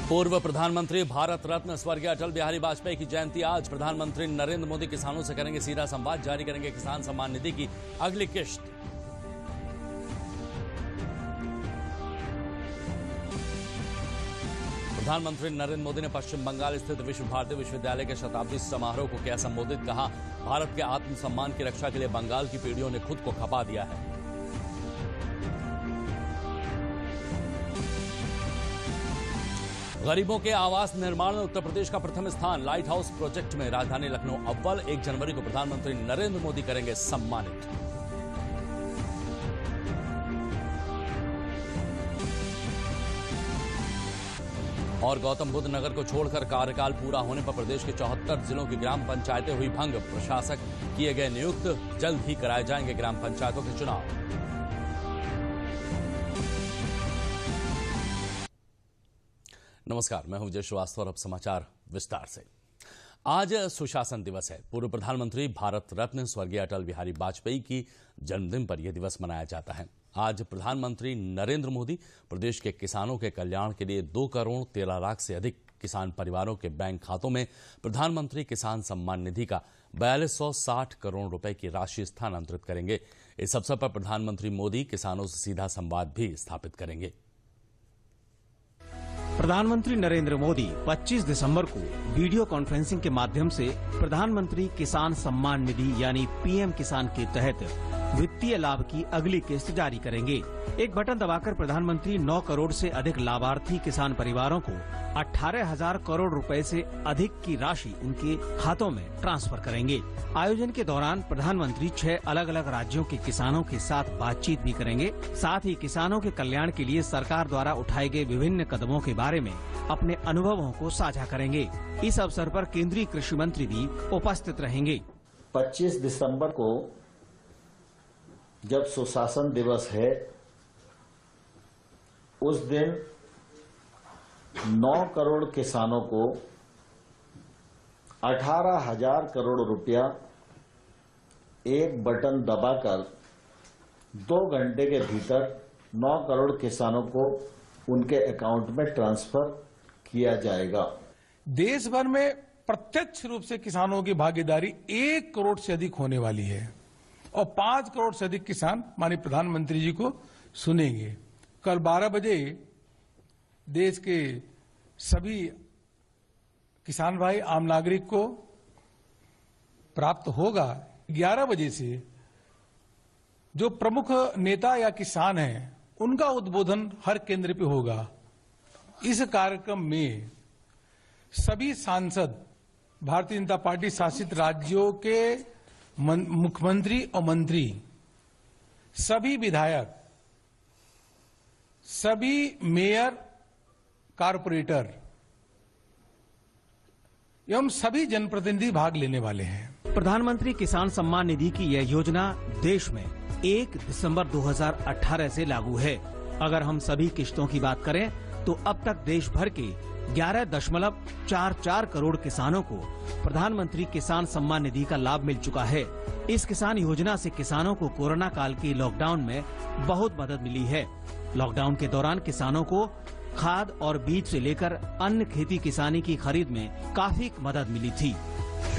पूर्व प्रधानमंत्री भारत रत्न स्वर्गीय अटल बिहारी वाजपेयी की जयंती आज। प्रधानमंत्री नरेंद्र मोदी किसानों से करेंगे सीधा संवाद, जारी करेंगे किसान सम्मान निधि की अगली किश्त। प्रधानमंत्री नरेंद्र मोदी ने पश्चिम बंगाल स्थित विश्व भारती विश्वविद्यालय के शताब्दी समारोह को किया संबोधित। कहा, भारत के आत्मसम्मान की रक्षा के लिए बंगाल की पीढ़ियों ने खुद को खपा दिया है। गरीबों के आवास निर्माण में उत्तर प्रदेश का प्रथम स्थान। लाइट हाउस प्रोजेक्ट में राजधानी लखनऊ अव्वल। 1 जनवरी को प्रधानमंत्री नरेंद्र मोदी करेंगे सम्मानित। और गौतम बुद्ध नगर को छोड़कर कार्यकाल पूरा होने पर प्रदेश के 74 जिलों की ग्राम पंचायतें हुई भंग। प्रशासक किए गए नियुक्त। जल्द ही कराए जाएंगे ग्राम पंचायतों के चुनाव। नमस्कार, मैं हूं विजय श्रीवास्तव और अब समाचार विस्तार से। आज सुशासन दिवस है। पूर्व प्रधानमंत्री भारत रत्न स्वर्गीय अटल बिहारी वाजपेयी की जन्मदिन पर यह दिवस मनाया जाता है। आज प्रधानमंत्री नरेंद्र मोदी प्रदेश के किसानों के कल्याण के लिए 2 करोड़ 13 लाख से अधिक किसान परिवारों के बैंक खातों में प्रधानमंत्री किसान सम्मान निधि का 4260 करोड़ रुपए की राशि स्थानांतरित करेंगे। इस अवसर पर प्रधानमंत्री मोदी किसानों से सीधा संवाद भी स्थापित करेंगे। प्रधानमंत्री नरेंद्र मोदी 25 दिसंबर को वीडियो कॉन्फ्रेंसिंग के माध्यम से प्रधानमंत्री किसान सम्मान निधि यानी पीएम किसान के तहत वित्तीय लाभ की अगली किस्त जारी करेंगे। एक बटन दबाकर प्रधानमंत्री 9 करोड़ से अधिक लाभार्थी किसान परिवारों को 18,000 करोड़ रुपए से अधिक की राशि उनके खातों में ट्रांसफर करेंगे। आयोजन के दौरान प्रधानमंत्री 6 अलग अलग राज्यों के किसानों के साथ बातचीत भी करेंगे। साथ ही किसानों के कल्याण के लिए सरकार द्वारा उठाए गए विभिन्न कदमों के बारे में अपने अनुभवों को साझा करेंगे। इस अवसर पर केंद्रीय कृषि मंत्री भी उपस्थित रहेंगे। 25 दिसंबर को जब सुशासन दिवस है, उस दिन 9 करोड़ किसानों को 18,000 करोड़ रुपया एक बटन दबाकर 2 घंटे के भीतर 9 करोड़ किसानों को उनके अकाउंट में ट्रांसफर किया जाएगा। देश भर में प्रत्यक्ष रूप से किसानों की भागीदारी 1 करोड़ से अधिक होने वाली है और 5 करोड़ से अधिक किसान माननीय प्रधानमंत्री जी को सुनेंगे। कल 12 बजे देश के सभी किसान भाई आम नागरिक को प्राप्त होगा। 11 बजे से जो प्रमुख नेता या किसान हैं उनका उद्बोधन हर केंद्र पे होगा। इस कार्यक्रम में सभी सांसद, भारतीय जनता पार्टी शासित राज्यों के मुख्यमंत्री और मंत्री, सभी विधायक, सभी मेयर, कारपोरेटर एवं सभी जनप्रतिनिधि भाग लेने वाले हैं। प्रधानमंत्री किसान सम्मान निधि की यह योजना देश में 1 दिसंबर 2018 से लागू है। अगर हम सभी किश्तों की बात करें तो अब तक देश भर के 11.44 करोड़ किसानों को प्रधानमंत्री किसान सम्मान निधि का लाभ मिल चुका है। इस किसान योजना से किसानों को कोरोना काल के लॉकडाउन में बहुत मदद मिली है। लॉकडाउन के दौरान किसानों को खाद और बीज से लेकर अन्य खेती किसानी की खरीद में काफी मदद मिली थी।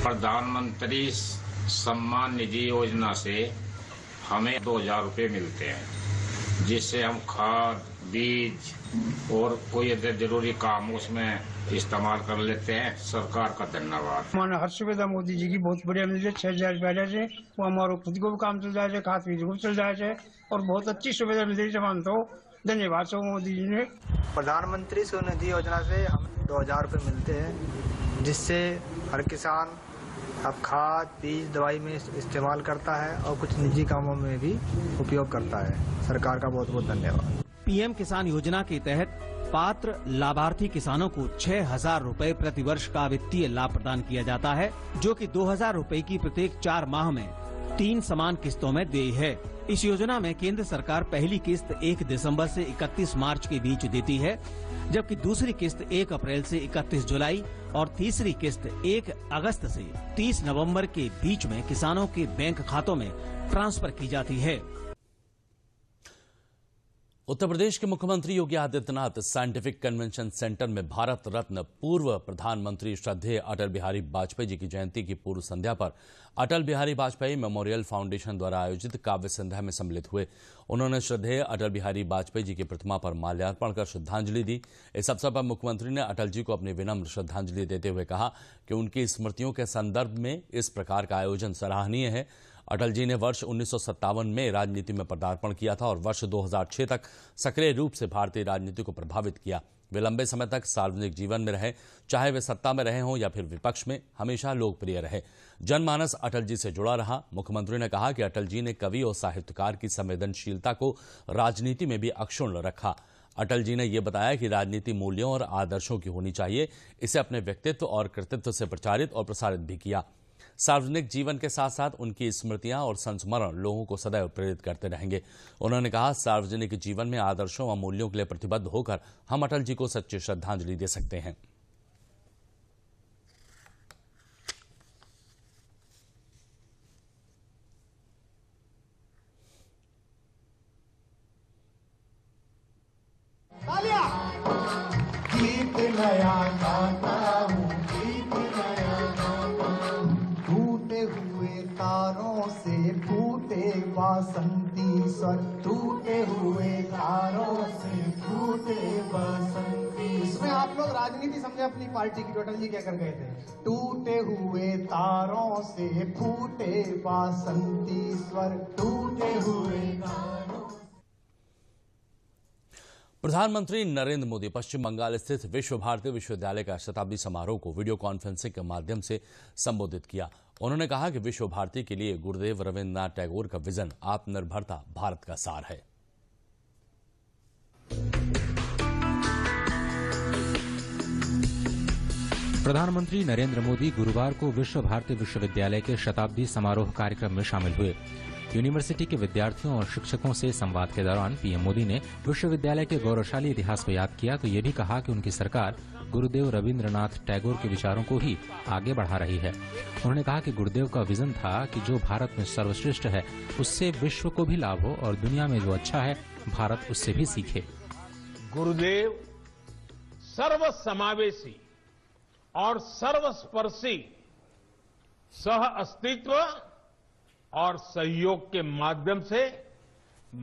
प्रधानमंत्री सम्मान निधि योजना से हमें 2,000 रुपए मिलते हैं, जिससे हम खाद, बीज और कोई जरूरी काम उसमें इस्तेमाल कर लेते हैं। सरकार का धन्यवाद। मानो हर सुविधा मोदी जी की बहुत बढ़िया मिल जाए। 6,000 रुपया से वो हमारे खुद को भी काम चल जाए, खाद बीज को चल जाए और बहुत अच्छी सुविधा मिल रही है। तो धन्यवाद सो मोदी जी ने। प्रधानमंत्री स्वनिधि योजना से हमें 2,000 रुपये मिलते हैं, जिससे हर किसान अब खाद, बीज, दवाई में इस्तेमाल करता है और कुछ निजी कामों में भी उपयोग करता है। सरकार का बहुत बहुत धन्यवाद। पीएम किसान योजना के तहत पात्र लाभार्थी किसानों को 6,000 रुपए प्रति वर्ष का वित्तीय लाभ प्रदान किया जाता है, जो कि 2,000 रुपए की प्रत्येक 4 माह में 3 समान किस्तों में देय है। इस योजना में केंद्र सरकार पहली किस्त 1 दिसंबर से 31 मार्च के बीच देती है, जबकि दूसरी किस्त 1 अप्रैल से 31 जुलाई और तीसरी किस्त 1 अगस्त से 30 नवंबर के बीच में किसानों के बैंक खातों में ट्रांसफर की जाती है। उत्तर प्रदेश के मुख्यमंत्री Yogi Adityanath scientific convention centre में भारत रत्न पूर्व प्रधानमंत्री श्रद्धेय अटल बिहारी वाजपेयी जी की जयंती की पूर्व संध्या पर अटल बिहारी वाजपेयी मेमोरियल फाउंडेशन द्वारा आयोजित काव्य संध्या में सम्मिलित हुए। उन्होंने श्रद्धेय अटल बिहारी वाजपेयी जी की प्रतिमा पर माल्यार्पण कर श्रद्धांजलि दी। इस अवसर पर मुख्यमंत्री ने अटल जी को अपनी विनम्र श्रद्धांजलि देते हुए कहा कि उनकी स्मृतियों के संदर्भ में इस प्रकार का आयोजन सराहनीय है। अटल जी ने वर्ष 1957 में राजनीति में पदार्पण किया था और वर्ष 2006 तक सक्रिय रूप से भारतीय राजनीति को प्रभावित किया। वे लंबे समय तक सार्वजनिक जीवन में रहे, चाहे वे सत्ता में रहे हों या फिर विपक्ष में, हमेशा लोकप्रिय रहे। जनमानस अटल जी से जुड़ा रहा। मुख्यमंत्री ने कहा कि अटल जी ने कवि और साहित्यकार की संवेदनशीलता को राजनीति में भी अक्षुण्ण रखा। अटल जी ने यह बताया कि राजनीति मूल्यों और आदर्शों की होनी चाहिए। इसे अपने व्यक्तित्व और कृतित्व से प्रचारित और प्रसारित भी किया। सार्वजनिक जीवन के साथ साथ उनकी स्मृतियां और संस्मरण लोगों को सदैव प्रेरित करते रहेंगे। उन्होंने कहा, सार्वजनिक जीवन में आदर्शों व मूल्यों के लिए प्रतिबद्ध होकर हम अटल जी को सच्ची श्रद्धांजलि दे सकते हैं। गीत नया गाता हूँ, गीत नया गाता हूँ, टूटे हुए तारों से फूटे बासंती स्वर, टूटे हुए तारों से फूटे बासंती। इसमें आप लोग राजनीति समझे अपनी पार्टी की। अटल जी क्या कर गए थे? टूटे हुए तारों से फूटे बासंती स्वर, टूटे हुए तारों। प्रधानमंत्री नरेंद्र मोदी पश्चिम बंगाल स्थित विश्व भारती विश्वविद्यालय का शताब्दी समारोह को वीडियो कॉन्फ्रेंसिंग के माध्यम से संबोधित किया। उन्होंने कहा कि विश्व भारती के लिए गुरुदेव रविन्द्रनाथ टैगोर का विजन आत्मनिर्भरता भारत का सार है। प्रधानमंत्री नरेंद्र मोदी गुरुवार को विश्व भारती विश्वविद्यालय के शताब्दी समारोह कार्यक्रम में शामिल हुए। यूनिवर्सिटी के विद्यार्थियों और शिक्षकों से संवाद के दौरान पीएम मोदी ने विश्वविद्यालय के गौरवशाली इतिहास को याद किया तो ये भी कहा कि उनकी सरकार गुरुदेव रविन्द्रनाथ टैगोर के विचारों को ही आगे बढ़ा रही है। उन्होंने कहा कि गुरुदेव का विजन था कि जो भारत में सर्वश्रेष्ठ है उससे विश्व को भी लाभ हो और दुनिया में जो अच्छा है भारत उससे भी सीखे। गुरुदेव सर्वसमावेशी और सर्वस्पर्शी सह अस्तित्व और सहयोग के माध्यम से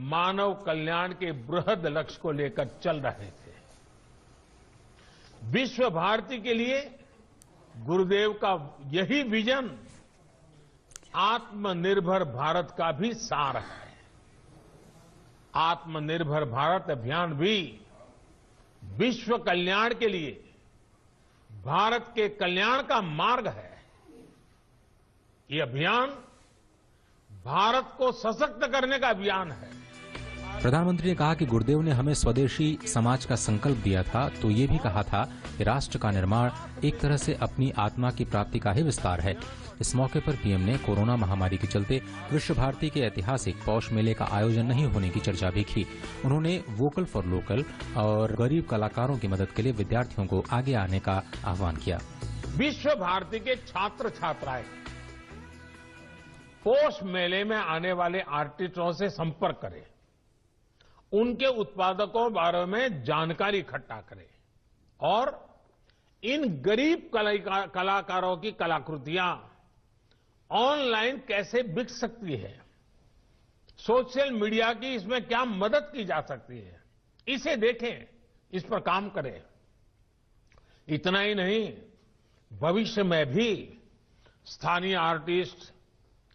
मानव कल्याण के बृहद लक्ष्य को लेकर चल रहे थे। विश्व भारती के लिए गुरुदेव का यही विजन आत्मनिर्भर भारत का भी सार है। आत्मनिर्भर भारत अभियान भी विश्व कल्याण के लिए भारत के कल्याण का मार्ग है। ये अभियान भारत को सशक्त करने का अभियान है। प्रधानमंत्री ने कहा कि गुरुदेव ने हमें स्वदेशी समाज का संकल्प दिया था तो ये भी कहा था कि राष्ट्र का निर्माण एक तरह से अपनी आत्मा की प्राप्ति का ही विस्तार है। इस मौके पर पीएम ने कोरोना महामारी के चलते विश्व भारती के ऐतिहासिक पौष मेले का आयोजन नहीं होने की चर्चा भी की। उन्होंने वोकल फॉर लोकल और गरीब कलाकारों की मदद के लिए विद्यार्थियों को आगे आने का आह्वान किया। विश्व भारती के छात्र छात्राएं पौष मेले में आने वाले आर्टिस्टों से संपर्क करें, उनके उत्पादकों के बारे में जानकारी इकट्ठा करें और इन गरीब कलाकारों की कलाकृतियां ऑनलाइन कैसे बिक सकती है, सोशल मीडिया की इसमें क्या मदद की जा सकती है, इसे देखें, इस पर काम करें। इतना ही नहीं, भविष्य में भी स्थानीय आर्टिस्ट,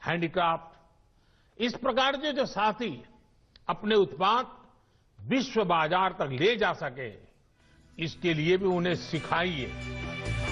हैंडीक्राफ्ट, इस प्रकार के जो साथी अपने उत्पाद विश्व बाजार तक ले जा सके, इसके लिए भी उन्हें सिखाइए।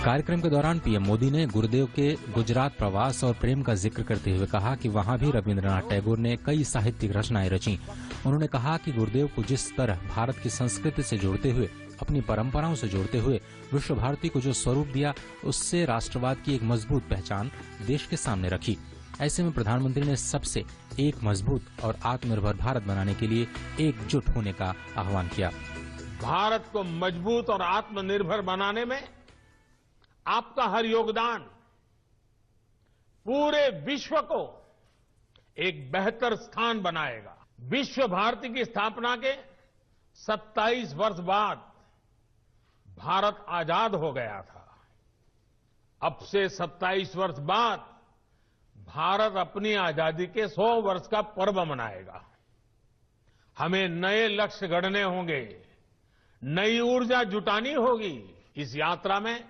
कार्यक्रम के दौरान पीएम मोदी ने गुरुदेव के गुजरात प्रवास और प्रेम का जिक्र करते हुए कहा कि वहां भी रविन्द्रनाथ टैगोर ने कई साहित्यिक रचनाएं रची। उन्होंने कहा कि गुरुदेव को जिस तरह भारत की संस्कृति से जोड़ते हुए, अपनी परंपराओं से जोड़ते हुए विश्व भारती को जो स्वरूप दिया, उससे राष्ट्रवाद की एक मजबूत पहचान देश के सामने रखी। ऐसे में प्रधानमंत्री ने सबसे एक मजबूत और आत्मनिर्भर भारत बनाने के लिए एकजुट होने का आह्वान किया। भारत को मजबूत और आत्मनिर्भर बनाने में आपका हर योगदान पूरे विश्व को एक बेहतर स्थान बनाएगा। विश्व भारती की स्थापना के 27 वर्ष बाद भारत आजाद हो गया था। अब से 27 वर्ष बाद भारत अपनी आजादी के 100 वर्ष का पर्व मनाएगा। हमें नए लक्ष्य गढ़ने होंगे, नई ऊर्जा जुटानी होगी। इस यात्रा में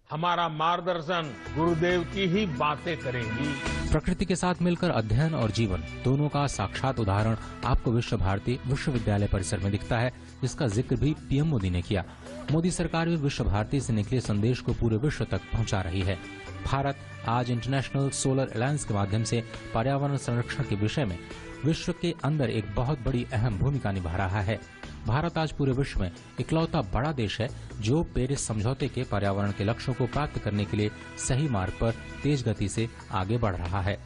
हमारा मार्गदर्शन गुरुदेव की ही बातें करेंगी। प्रकृति के साथ मिलकर अध्ययन और जीवन दोनों का साक्षात उदाहरण आपको विश्व भारती विश्वविद्यालय परिसर में दिखता है, जिसका जिक्र भी पीएम मोदी ने किया। मोदी सरकार भी विश्व भारती से निकले संदेश को पूरे विश्व तक पहुंचा रही है। भारत आज इंटरनेशनल सोलर अलायंस के माध्यम से पर्यावरण संरक्षण के विषय में विश्व के अंदर एक बहुत बड़ी अहम भूमिका निभा रहा है। भारत आज पूरे विश्व में इकलौता बड़ा देश है जो पेरिस समझौते के पर्यावरण के लक्ष्यों को प्राप्त करने के लिए सही मार्ग पर तेज गति से आगे बढ़ रहा है।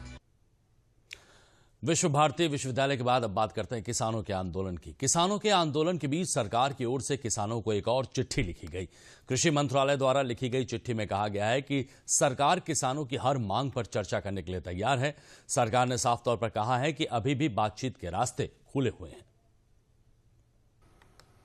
विश्व भारती विश्वविद्यालय के बाद अब बात करते हैं किसानों के आंदोलन की। किसानों के आंदोलन के बीच सरकार की ओर से किसानों को एक और चिट्ठी लिखी गई। कृषि मंत्रालय द्वारा लिखी गई चिट्ठी में कहा गया है कि सरकार किसानों की हर मांग पर चर्चा करने के लिए तैयार है। सरकार ने साफ तौर पर कहा है कि अभी भी बातचीत के रास्ते खुले हुए हैं।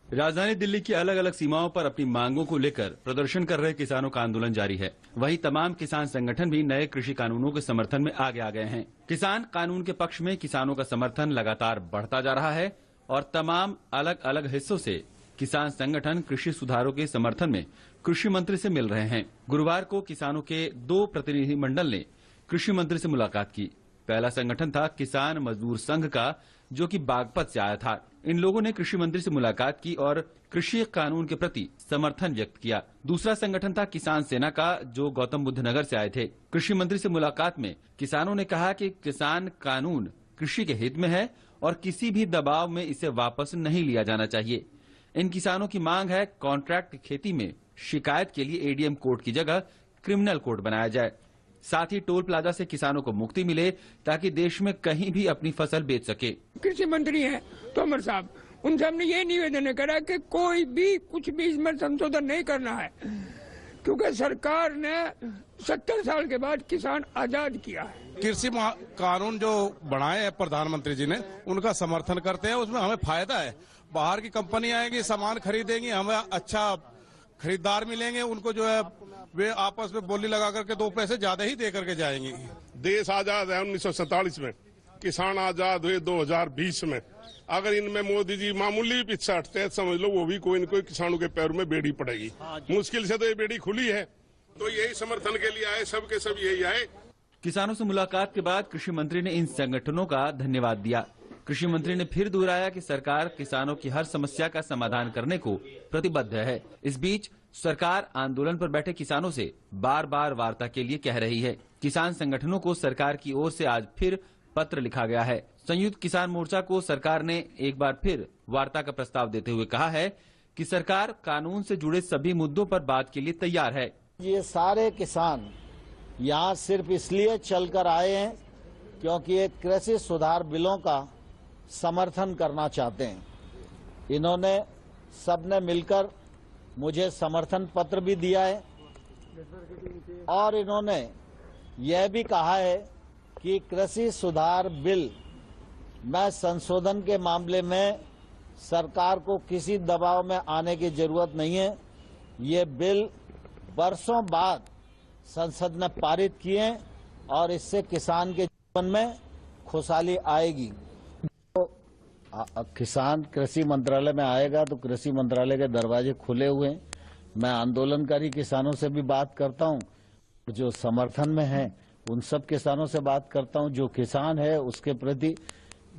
राजधानी दिल्ली की अलग अलग सीमाओं पर अपनी मांगों को लेकर प्रदर्शन कर रहे किसानों का आंदोलन जारी है। वहीं तमाम किसान संगठन भी नए कृषि कानूनों के समर्थन में आगे आ गए हैं। किसान कानून के पक्ष में किसानों का समर्थन लगातार बढ़ता जा रहा है और तमाम अलग अलग हिस्सों से किसान संगठन कृषि सुधारों के समर्थन में कृषि मंत्री से मिल रहे हैं। गुरुवार को किसानों के 2 प्रतिनिधि मंडल ने कृषि मंत्री से मुलाकात की। पहला संगठन था किसान मजदूर संघ का, जो कि बागपत से आया था। इन लोगों ने कृषि मंत्री से मुलाकात की और कृषि कानून के प्रति समर्थन व्यक्त किया। दूसरा संगठन था किसान सेना का, जो गौतम बुद्ध नगर से आए थे। कृषि मंत्री से मुलाकात में किसानों ने कहा कि किसान कानून कृषि के हित में है और किसी भी दबाव में इसे वापस नहीं लिया जाना चाहिए। इन किसानों की मांग है कॉन्ट्रैक्ट खेती में शिकायत के लिए एडीएम कोर्ट की जगह क्रिमिनल कोर्ट बनाया जाए। साथ ही टोल प्लाजा से किसानों को मुक्ति मिले ताकि देश में कहीं भी अपनी फसल बेच सके। कृषि मंत्री हैं तोमर साहब, उनसे हमने ये निवेदन करा कि कोई भी कुछ भी इसमें संशोधन नहीं करना है, क्योंकि सरकार ने 70 साल के बाद किसान आजाद किया है। कृषि कानून जो बनाए हैं प्रधानमंत्री जी ने, उनका समर्थन करते हैं। उसमें हमें फायदा है। बाहर की कंपनी आएगी, सामान खरीदेंगी, हमें अच्छा खरीदार मिलेंगे। उनको जो है वे आपस में बोली लगा करके 2 पैसे ज्यादा ही दे करके जाएंगे। देश आजाद है 1947 में, किसान आजाद हुए 2020 में। अगर इनमें मोदी जी मामूली भी पीछे हटते हैं, समझ लो वो भी कोई न कोई किसानों के पैर में बेड़ी पड़ेगी। मुश्किल से तो ये बेड़ी खुली है, तो यही समर्थन के लिए आए, सबके सब यही आए। किसानों से मुलाकात के बाद कृषि मंत्री ने इन संगठनों का धन्यवाद दिया। कृषि मंत्री ने फिर दोहराया कि सरकार किसानों की हर समस्या का समाधान करने को प्रतिबद्ध है। इस बीच सरकार आंदोलन पर बैठे किसानों से बार बार वार्ता के लिए कह रही है। किसान संगठनों को सरकार की ओर से आज फिर पत्र लिखा गया है। संयुक्त किसान मोर्चा को सरकार ने एक बार फिर वार्ता का प्रस्ताव देते हुए कहा है कि सरकार कानून से जुड़े सभी मुद्दों पर बात के लिए तैयार है। ये सारे किसान यहाँ सिर्फ इसलिए चलकर आए हैं क्योंकि ये कृषि सुधार बिलों का समर्थन करना चाहते हैं। इन्होंने सबने मिलकर मुझे समर्थन पत्र भी दिया है और इन्होंने यह भी कहा है कि कृषि सुधार बिल में संशोधन के मामले में सरकार को किसी दबाव में आने की जरूरत नहीं है। ये बिल वर्षों बाद संसद ने पारित किए और इससे किसान के जीवन में खुशहाली आएगी। किसान कृषि मंत्रालय में आएगा तो कृषि मंत्रालय के दरवाजे खुले हुए हैं। मैं आंदोलनकारी किसानों से भी बात करता हूं, जो समर्थन में हैं उन सब किसानों से बात करता हूं। जो किसान है उसके प्रति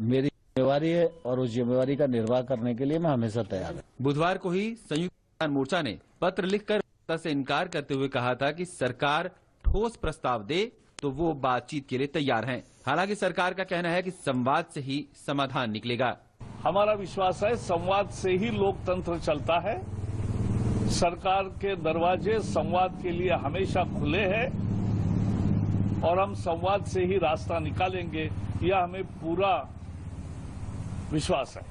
मेरी जिम्मेवारी है और उस जिम्मेवारी का निर्वाह करने के लिए मैं हमेशा तैयार हूं। बुधवार को ही संयुक्त किसान मोर्चा ने पत्र लिखकर वार्ता से इनकार करते हुए कहा था कि सरकार ठोस प्रस्ताव दे तो वो बातचीत के लिए तैयार हैं। हालांकि सरकार का कहना है कि संवाद से ही समाधान निकलेगा। हमारा विश्वास है संवाद से ही लोकतंत्र चलता है। सरकार के दरवाजे संवाद के लिए हमेशा खुले हैं और हम संवाद से ही रास्ता निकालेंगे, यह हमें पूरा विश्वास है।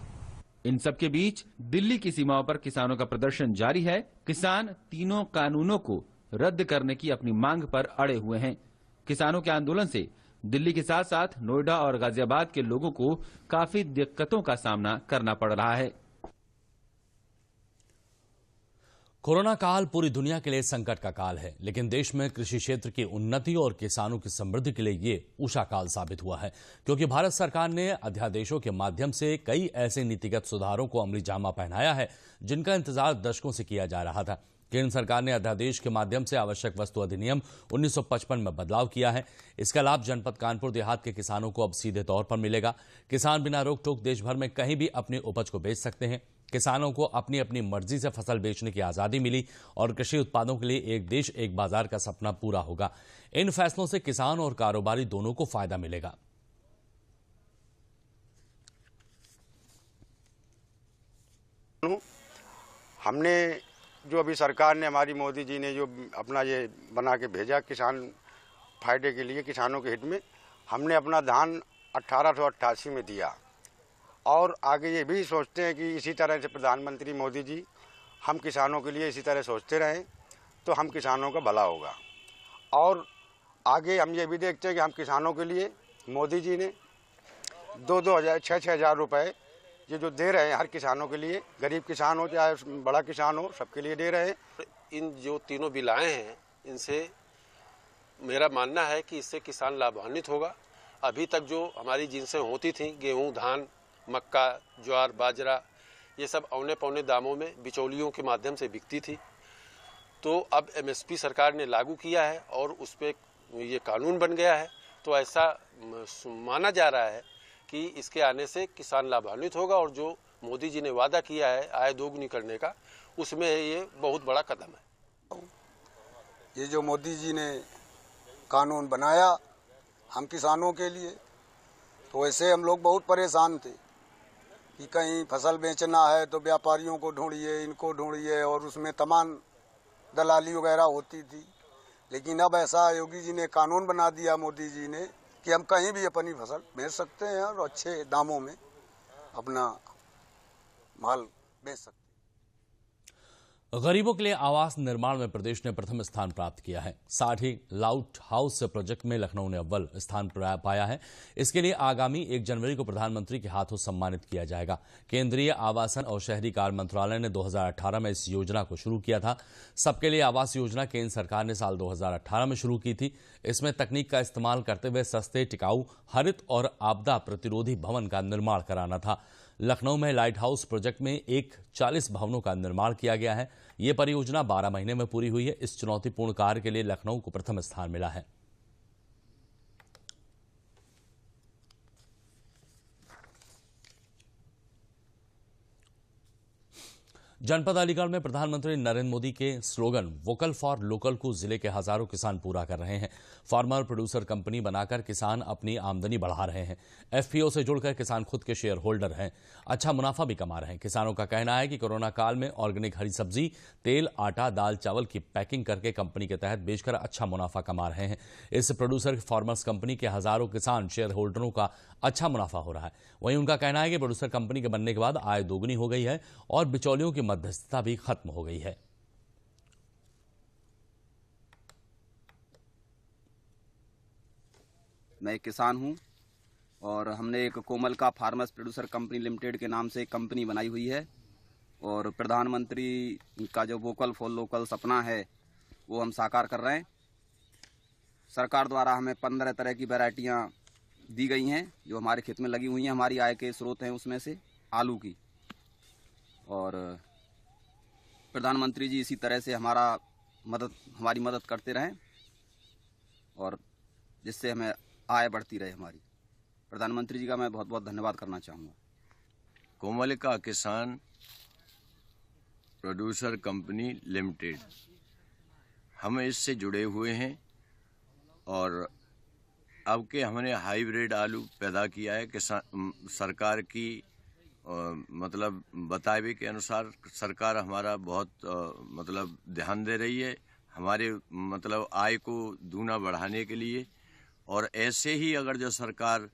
इन सब के बीच दिल्ली की सीमाओं पर किसानों का प्रदर्शन जारी है। किसान तीनों कानूनों को रद्द करने की अपनी मांग पर अड़े हुए हैं। किसानों के आंदोलन से दिल्ली के साथ साथ नोएडा और गाजियाबाद के लोगों को काफी दिक्कतों का सामना करना पड़ रहा है। कोरोना काल पूरी दुनिया के लिए संकट का काल है, लेकिन देश में कृषि क्षेत्र की उन्नति और किसानों की समृद्धि के लिए ये उषा काल साबित हुआ है, क्योंकि भारत सरकार ने अध्यादेशों के माध्यम से कई ऐसे नीतिगत सुधारों को अमली जामा पहनाया है जिनका इंतजार दशकों से किया जा रहा था। केंद्र सरकार ने अध्यादेश के माध्यम से आवश्यक वस्तु अधिनियम 1955 में बदलाव किया है। इसका लाभ जनपद कानपुर देहात के किसानों को अब सीधे तौर पर मिलेगा। किसान बिना रोक टोक देश भर में कहीं भी अपनी उपज को बेच सकते हैं। किसानों को अपनी अपनी मर्जी से फसल बेचने की आजादी मिली और कृषि उत्पादों के लिए एक देश एक बाजार का सपना पूरा होगा। इन फैसलों से किसान और कारोबारी दोनों को फायदा मिलेगा। हमने जो अभी सरकार ने, हमारी मोदी जी ने जो अपना ये बना के भेजा किसान फायदे के लिए, किसानों के हित में, हमने अपना धान 1888 में दिया और आगे ये भी सोचते हैं कि इसी तरह से प्रधानमंत्री मोदी जी हम किसानों के लिए इसी तरह सोचते रहें तो हम किसानों का भला होगा। और आगे हम ये भी देखते हैं कि हम किसानों के लिए मोदी जी ने 2-2 हज़ार 6-6 हज़ार रुपये ये जो दे रहे हैं हर किसानों के लिए, गरीब किसान हो चाहे बड़ा किसान हो, सबके लिए दे रहे हैं। इन जो तीनों बिल आए हैं इनसे मेरा मानना है कि इससे किसान लाभान्वित होगा। अभी तक जो हमारी जिनसे होती थी गेहूं, धान, मक्का, ज्वार, बाजरा, ये सब औने पौने दामों में बिचौलियों के माध्यम से बिकती थी। तो अब एमएसपी सरकार ने लागू किया है और उस पर ये कानून बन गया है। तो ऐसा माना जा रहा है कि इसके आने से किसान लाभान्वित होगा और जो मोदी जी ने वादा किया है आय दोगुनी करने का, उसमें ये बहुत बड़ा कदम है। ये जो मोदी जी ने कानून बनाया हम किसानों के लिए, तो ऐसे हम लोग बहुत परेशान थे कि कहीं फसल बेचना है तो व्यापारियों को ढूंढिए, इनको ढूंढिए, और उसमें तमाम दलाली वगैरह होती थी। लेकिन अब ऐसा योगी जी ने कानून बना दिया, मोदी जी ने, कि हम कहीं भी अपनी फसल बेच सकते हैं और अच्छे दामों में अपना माल बेच सकते हैं। गरीबों के लिए आवास निर्माण में प्रदेश ने प्रथम स्थान प्राप्त किया है। साथ ही लाइट हाउस प्रोजेक्ट में लखनऊ ने अव्वल स्थान पाया है। इसके लिए आगामी 1 जनवरी को प्रधानमंत्री के हाथों सम्मानित किया जाएगा। केंद्रीय आवासन और शहरी कार्य मंत्रालय ने 2018 में इस योजना को शुरू किया था। सबके लिए आवास योजना केंद्र सरकार ने साल 2018 में शुरू की थी। इसमें तकनीक का इस्तेमाल करते हुए सस्ते, टिकाऊ, हरित और आपदा प्रतिरोधी भवन का निर्माण कराना था। लखनऊ में लाइट हाउस प्रोजेक्ट में 40 भवनों का निर्माण किया गया है। ये परियोजना 12 महीने में पूरी हुई है। इस चुनौतीपूर्ण कार्य के लिए लखनऊ को प्रथम स्थान मिला है। जनपद अलीगढ़ में प्रधानमंत्री नरेंद्र मोदी के स्लोगन वोकल फॉर लोकल को जिले के हजारों किसान पूरा कर रहे हैं। फार्मर प्रोड्यूसर कंपनी बनाकर किसान अपनी आमदनी बढ़ा रहे हैं। एफपीओ से जुड़कर किसान खुद के शेयर होल्डर हैं, अच्छा मुनाफा भी कमा रहे हैं। किसानों का कहना है कि कोरोना काल में ऑर्गेनिक हरी सब्जी, तेल, आटा, दाल, चावल की पैकिंग करके कंपनी के तहत बेचकर अच्छा मुनाफा कमा रहे हैं। इस प्रोड्यूसर फार्मर्स कंपनी के हजारों किसान शेयर होल्डरों का अच्छा मुनाफा हो रहा है। वहीं उनका कहना है कि प्रोड्यूसर कंपनी के बनने के बाद आय दोगुनी हो गई है और बिचौलियों की मध्यस्थता भी खत्म हो गई है। मैं एक किसान हूं और हमने एक कोमल का फार्मर्स प्रोड्यूसर कंपनी लिमिटेड के नाम से एक कंपनी बनाई हुई है और प्रधानमंत्री का जो वोकल फॉर लोकल सपना है वो हम साकार कर रहे हैं। सरकार द्वारा हमें 15 तरह की वैरायटियां दी गई हैं जो हमारे खेत में लगी हुई हैं। हमारी आय के स्रोत हैं उसमें से आलू की, और प्रधानमंत्री जी इसी तरह से हमारी मदद करते रहें और जिससे हमें आय बढ़ती रहे हमारी। प्रधानमंत्री जी का मैं बहुत बहुत धन्यवाद करना चाहूँगा। कोमल का किसान प्रोड्यूसर कंपनी लिमिटेड, हम इससे जुड़े हुए हैं और अब के हमने हाइब्रिड आलू पैदा किया है। किसान सरकार की मतलब बतावे के अनुसार सरकार हमारा बहुत ध्यान दे रही है हमारे आय को दूना बढ़ाने के लिए। और ऐसे ही अगर जो सरकार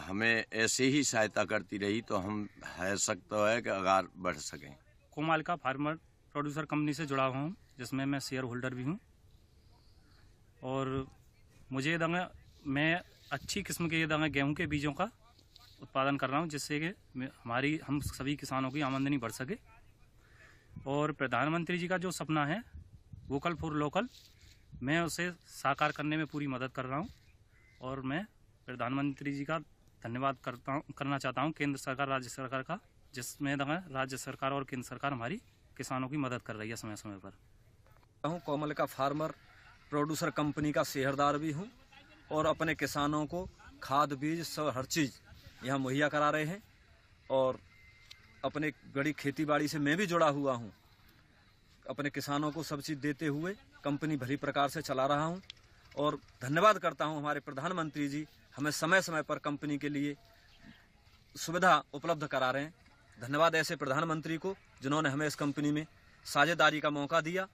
हमें ऐसे ही सहायता करती रही तो हम है सकता है कि आगे बढ़ सकें। कोमल का फार्मर प्रोड्यूसर कंपनी से जुड़ा हुआ हूँ जिसमें मैं शेयर होल्डर भी हूँ और मुझे मैं अच्छी किस्म के गेहूं के बीजों का उत्पादन कर रहा हूं जिससे कि हम सभी किसानों की आमदनी बढ़ सके। और प्रधानमंत्री जी का जो सपना है वोकल फॉर लोकल, मैं उसे साकार करने में पूरी मदद कर रहा हूँ। और मैं प्रधानमंत्री जी का धन्यवाद करना चाहता हूँ केंद्र सरकार, राज्य सरकार का, जिसमें राज्य सरकार और केंद्र सरकार हमारी किसानों की मदद कर रही है समय समय पर। कोमल का फार्मर प्रोड्यूसर कंपनी का शेयरदार भी हूँ और अपने किसानों को खाद बीज सब हर चीज़ यहाँ मुहैया करा रहे हैं। और अपने बड़ी खेती बाड़ी से मैं भी जुड़ा हुआ हूँ। अपने किसानों को सब चीज़ देते हुए कंपनी भली प्रकार से चला रहा हूँ। और धन्यवाद करता हूँ हमारे प्रधानमंत्री जी हमें समय समय पर कंपनी के लिए सुविधा उपलब्ध करा रहे हैं। धन्यवाद ऐसे प्रधानमंत्री को जिन्होंने हमें इस कंपनी में साझेदारी का मौका दिया।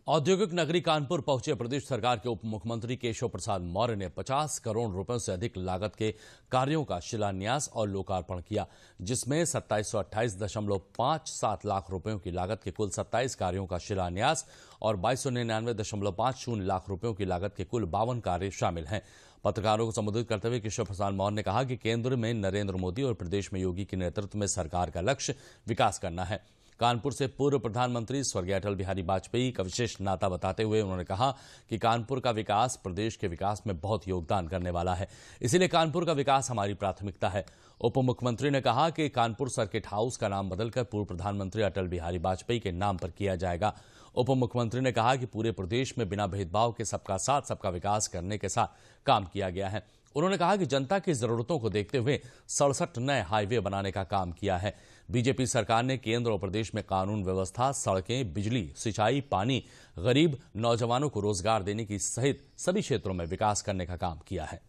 औद्योगिक नगरी कानपुर पहुंचे प्रदेश सरकार के उप मुख्यमंत्री केशव प्रसाद मौर्य ने 50 करोड़ रुपयों से अधिक लागत के कार्यों का शिलान्यास और लोकार्पण किया, जिसमें 2728.57 लाख रुपयों की लागत के कुल 27 कार्यों का शिलान्यास और 2299.50 लाख रुपयों की लागत के कुल 52 कार्य शामिल हैं। पत्रकारों को संबोधित करते हुए केशव प्रसाद मौर्य ने कहा कि केंद्र में नरेंद्र मोदी और प्रदेश में योगी के नेतृत्व में सरकार का लक्ष्य विकास करना है। कानपुर से पूर्व प्रधानमंत्री स्वर्गीय अटल बिहारी वाजपेयी का विशेष नाता बताते हुए उन्होंने कहा कि कानपुर का विकास प्रदेश के विकास में बहुत योगदान करने वाला है, इसीलिए कानपुर का विकास हमारी प्राथमिकता है। उप मुख्यमंत्री ने कहा कि कानपुर सर्किट हाउस का नाम बदलकर पूर्व प्रधानमंत्री अटल बिहारी वाजपेयी के नाम पर किया जाएगा। उप मुख्यमंत्री ने कहा कि पूरे प्रदेश में बिना भेदभाव के सबका साथ सबका विकास करने के साथ काम किया गया है। उन्होंने कहा कि जनता की जरूरतों को देखते हुए 67 नए हाईवे बनाने का काम किया है। बीजेपी सरकार ने केंद्र और प्रदेश में कानून व्यवस्था, सड़कें, बिजली, सिंचाई, पानी, गरीब नौजवानों को रोजगार देने की सहित सभी क्षेत्रों में विकास करने का काम किया है।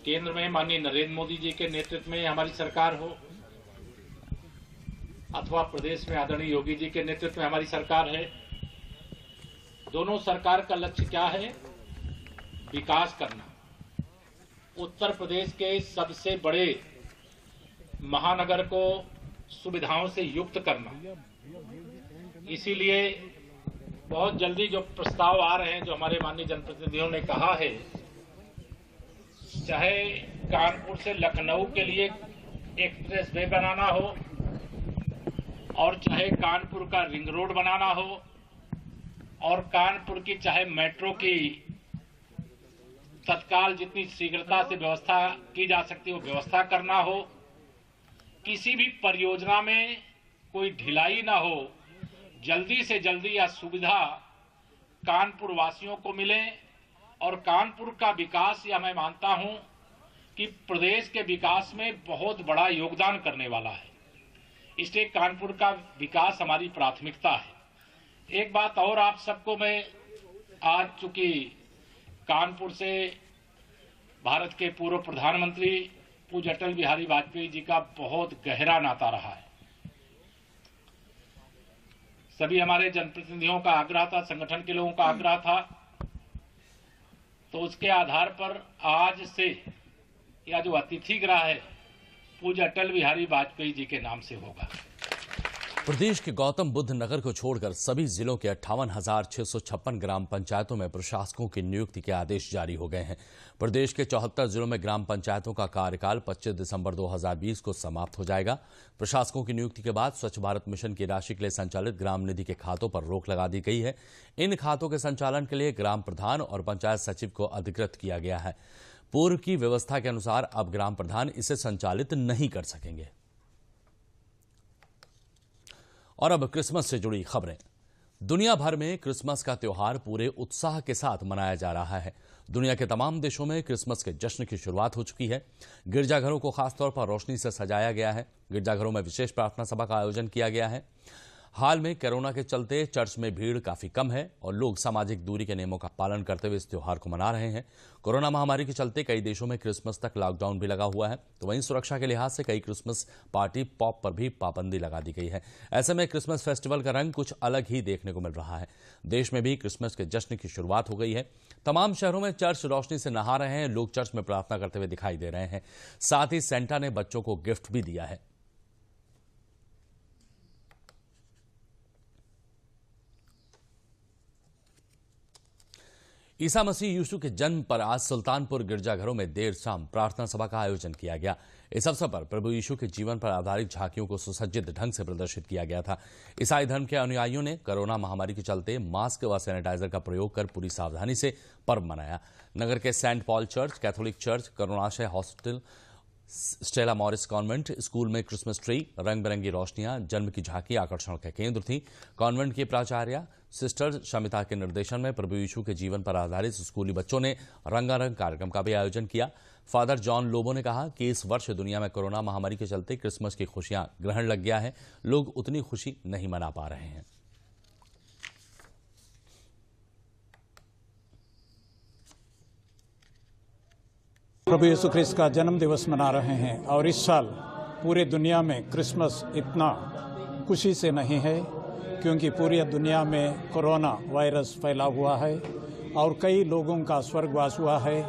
केंद्र में माननीय नरेंद्र मोदी जी के नेतृत्व में हमारी सरकार हो अथवा प्रदेश में आदरणीय योगी जी के नेतृत्व में हमारी सरकार है, दोनों सरकार का लक्ष्य क्या है? विकास करना। उत्तर प्रदेश के सबसे बड़े महानगर को सुविधाओं से युक्त करना। इसीलिए बहुत जल्दी जो प्रस्ताव आ रहे हैं, जो हमारे माननीय जनप्रतिनिधियों ने कहा है, चाहे कानपुर से लखनऊ के लिए एक्सप्रेस वे बनाना हो और चाहे कानपुर का रिंग रोड बनाना हो और कानपुर की चाहे मेट्रो की तत्काल जितनी शीघ्रता से व्यवस्था की जा सकती है वो व्यवस्था करना हो, किसी भी परियोजना में कोई ढिलाई ना हो, जल्दी से जल्दी यह सुविधा कानपुर वासियों को मिले और कानपुर का विकास, यह मैं मानता हूं कि प्रदेश के विकास में बहुत बड़ा योगदान करने वाला है। इसलिए कानपुर का विकास हमारी प्राथमिकता है। एक बात और आप सबको मैं आज, चूंकि कानपुर से भारत के पूर्व प्रधानमंत्री पूज्य अटल बिहारी वाजपेयी जी का बहुत गहरा नाता रहा है, सभी हमारे जनप्रतिनिधियों का आग्रह था, संगठन के लोगों का आग्रह था, तो उसके आधार पर आज से यह जो अतिथि गृह है पूज्य अटल बिहारी वाजपेयी जी के नाम से होगा। प्रदेश के गौतम बुद्ध नगर को छोड़कर सभी जिलों के 58,656 ग्राम पंचायतों में प्रशासकों की नियुक्ति के आदेश जारी हो गए हैं। प्रदेश के 74 जिलों में ग्राम पंचायतों का कार्यकाल 25 दिसंबर 2020 को समाप्त हो जाएगा। प्रशासकों की नियुक्ति के बाद स्वच्छ भारत मिशन की राशि के लिए संचालित ग्राम निधि के खातों पर रोक लगा दी गई है। इन खातों के संचालन के लिए ग्राम प्रधान और पंचायत सचिव को अधिकृत किया गया है। पूर्व की व्यवस्था के अनुसार अब ग्राम प्रधान इसे संचालित नहीं कर सकेंगे। और अब क्रिसमस से जुड़ी खबरें। दुनिया भर में क्रिसमस का त्योहार पूरे उत्साह के साथ मनाया जा रहा है। दुनिया के तमाम देशों में क्रिसमस के जश्न की शुरुआत हो चुकी है। गिरजाघरों को खासतौर पर रोशनी से सजाया गया है। गिरजाघरों में विशेष प्रार्थना सभा का आयोजन किया गया है। हाल में कोरोना के चलते चर्च में भीड़ काफी कम है और लोग सामाजिक दूरी के नियमों का पालन करते हुए इस त्योहार को मना रहे हैं। कोरोना महामारी के चलते कई देशों में क्रिसमस तक लॉकडाउन भी लगा हुआ है, तो वहीं सुरक्षा के लिहाज से कई क्रिसमस पार्टी पॉप पर भी पाबंदी लगा दी गई है। ऐसे में क्रिसमस फेस्टिवल का रंग कुछ अलग ही देखने को मिल रहा है। देश में भी क्रिसमस के जश्न की शुरुआत हो गई है। तमाम शहरों में चर्च रोशनी से नहा रहे हैं। लोग चर्च में प्रार्थना करते हुए दिखाई दे रहे हैं। साथ ही सेंटा ने बच्चों को गिफ्ट भी दिया है। ईसा मसीह यीशु के जन्म पर आज सुल्तानपुर गिरजाघरों में देर शाम प्रार्थना सभा का आयोजन किया गया। इस अवसर पर प्रभु यीशु के जीवन पर आधारित झांकियों को सुसज्जित ढंग से प्रदर्शित किया गया था। ईसाई धर्म के अनुयायियों ने कोरोना महामारी के चलते मास्क व सैनिटाइजर का प्रयोग कर पूरी सावधानी से पर्व मनाया। नगर के Saint Paul church, Catholic church, Karunashray hospital, Stella Maris convent school में क्रिसमस ट्री, रंग बिरंगी रोशनियां, जन्म की झांकी आकर्षण का केंद्र थी। कॉन्वेंट की प्राचार्य सिस्टर शमिता के निर्देशन में प्रभु यीशु के जीवन पर आधारित स्कूली बच्चों ने रंगारंग कार्यक्रम का भी आयोजन किया। फादर जॉन लोबो ने कहा कि इस वर्ष दुनिया में कोरोना महामारी के चलते क्रिसमस की खुशियां ग्रहण लग गया है, लोग उतनी खुशी नहीं मना पा रहे हैं। प्रभु यीशु ख्रिस्त का जन्म दिवस मना रहे हैं और इस साल पूरे दुनिया में क्रिसमस इतना खुशी से नहीं है क्योंकि पूरी दुनिया में कोरोना वायरस फैला हुआ है और कई लोगों का स्वर्गवास हुआ है।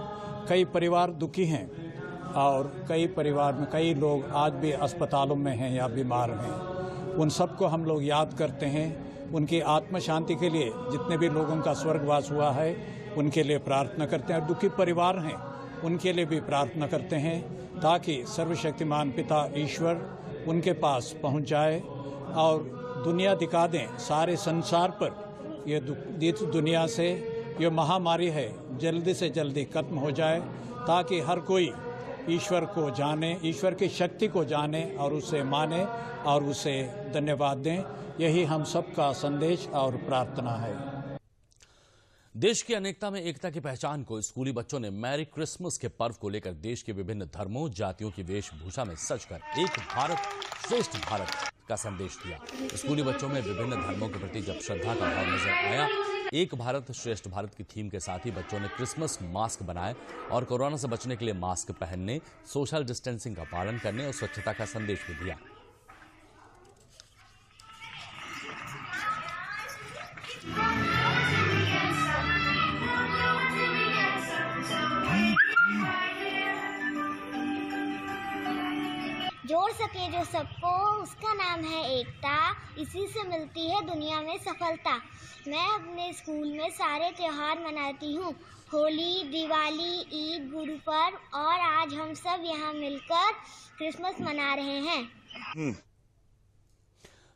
कई परिवार दुखी हैं और कई परिवार में कई लोग आज भी अस्पतालों में हैं या बीमार हैं। उन सबको हम लोग याद करते हैं। उनकी आत्म शांति के लिए जितने भी लोगों का स्वर्गवास हुआ है उनके लिए प्रार्थना करते हैं और दुखी परिवार हैं उनके लिए भी प्रार्थना करते हैं ताकि सर्वशक्तिमान पिता ईश्वर उनके पास पहुंच जाए और दुनिया दिखा दें सारे संसार पर ये दुनिया से ये महामारी है जल्दी से जल्दी खत्म हो जाए ताकि हर कोई ईश्वर को जाने, ईश्वर की शक्ति को जाने और उसे माने और उसे धन्यवाद दें। यही हम सबका संदेश और प्रार्थना है। देश की अनेकता में एकता की पहचान को स्कूली बच्चों ने मैरी क्रिसमस के पर्व को लेकर देश के विभिन्न धर्मों, जातियों की वेशभूषा में सजकर एक भारत श्रेष्ठ भारत का संदेश दिया। स्कूली बच्चों में विभिन्न धर्मों के प्रति जब श्रद्धा का भाव नजर आया, एक भारत श्रेष्ठ भारत की थीम के साथ ही बच्चों ने क्रिसमस मास्क बनाए और कोरोना से बचने के लिए मास्क पहनने, सोशल डिस्टेंसिंग का पालन करने और स्वच्छता का संदेश भी दिया। जोड़ सके जो सबको, उसका नाम है एकता, इसी से मिलती है दुनिया में सफलता। मैं अपने स्कूल में सारे त्योहार मनाती हूँ, होली, दिवाली, ईद, गुरु पर्व और आज हम सब यहाँ मिलकर क्रिसमस मना रहे हैं।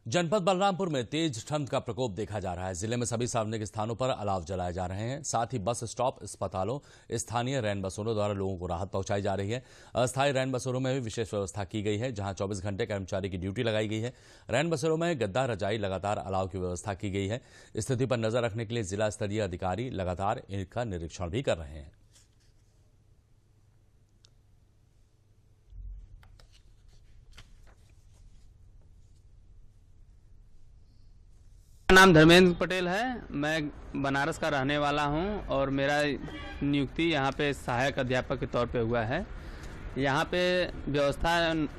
जनपद बलरामपुर में तेज ठंड का प्रकोप देखा जा रहा है। जिले में सभी सार्वजनिक स्थानों पर अलाव जलाए जा रहे हैं। साथ ही बस स्टॉप, अस्पतालों, स्थानीय रैन बसेरों द्वारा लोगों को राहत पहुंचाई जा रही है। अस्थायी रैन बसेरों में भी विशेष व्यवस्था की गई है, जहां 24 घंटे कर्मचारी की ड्यूटी लगाई गई है। रैन बसेरों में गद्दा, रजाई, लगातार अलाव की व्यवस्था की गई है। स्थिति पर नजर रखने के लिए जिला स्तरीय अधिकारी लगातार इनका निरीक्षण भी कर रहे हैं। मेरा नाम धर्मेंद्र पटेल है। मैं बनारस का रहने वाला हूं और मेरा नियुक्ति यहां पे सहायक अध्यापक के तौर पे हुआ है। यहां पे व्यवस्था,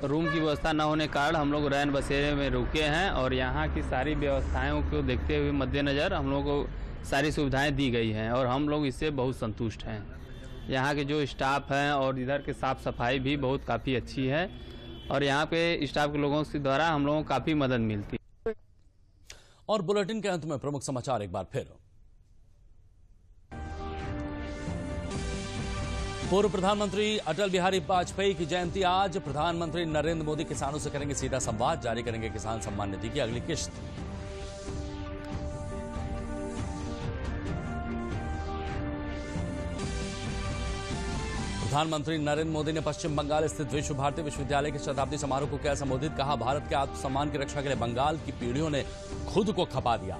रूम की व्यवस्था न होने के कारण हम लोग रैन बसेरे में रुके हैं और यहां की सारी व्यवस्थाओं को देखते हुए मद्देनज़र हम लोग को सारी सुविधाएं दी गई हैं और हम लोग इससे बहुत संतुष्ट हैं। यहाँ के जो स्टाफ हैं और इधर के साफ़ सफाई भी बहुत काफ़ी अच्छी है और यहाँ पे स्टाफ के लोगों के द्वारा हम लोगों को काफ़ी मदद मिलती है। और बुलेटिन के अंत में प्रमुख समाचार एक बार फिर। पूर्व प्रधानमंत्री अटल बिहारी वाजपेयी की जयंती आज। प्रधानमंत्री नरेंद्र मोदी किसानों से करेंगे सीधा संवाद, जारी करेंगे किसान सम्मान निधि की अगली किश्त। प्रधानमंत्री नरेंद्र मोदी ने पश्चिम बंगाल स्थित विश्व भारती विश्वविद्यालय के शताब्दी समारोह को किया संबोधित। कहा, भारत के आत्मसम्मान की रक्षा के लिए बंगाल की पीढ़ियों ने खुद को खपा दिया।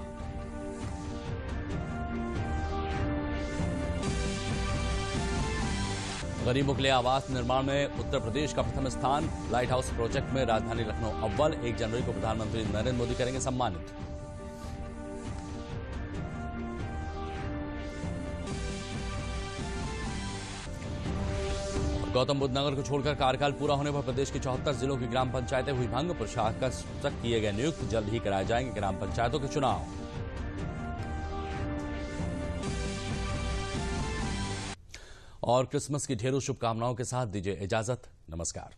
गरीबों के लिए आवास निर्माण में उत्तर प्रदेश का प्रथम स्थान। लाइट हाउस प्रोजेक्ट में राजधानी लखनऊ अव्वल। 1 जनवरी को प्रधानमंत्री नरेंद्र मोदी करेंगे सम्मानित। गौतम बुद्ध नगर को छोड़कर कार्यकाल पूरा होने पर प्रदेश की 74 जिलों की ग्राम पंचायतें हुई भंग। प्रशासक किए गए नियुक्त, जल्द ही कराए जाएंगे ग्राम पंचायतों के चुनाव। और क्रिसमस की ढेरों शुभकामनाओं के साथ दीजिए इजाजत। नमस्कार।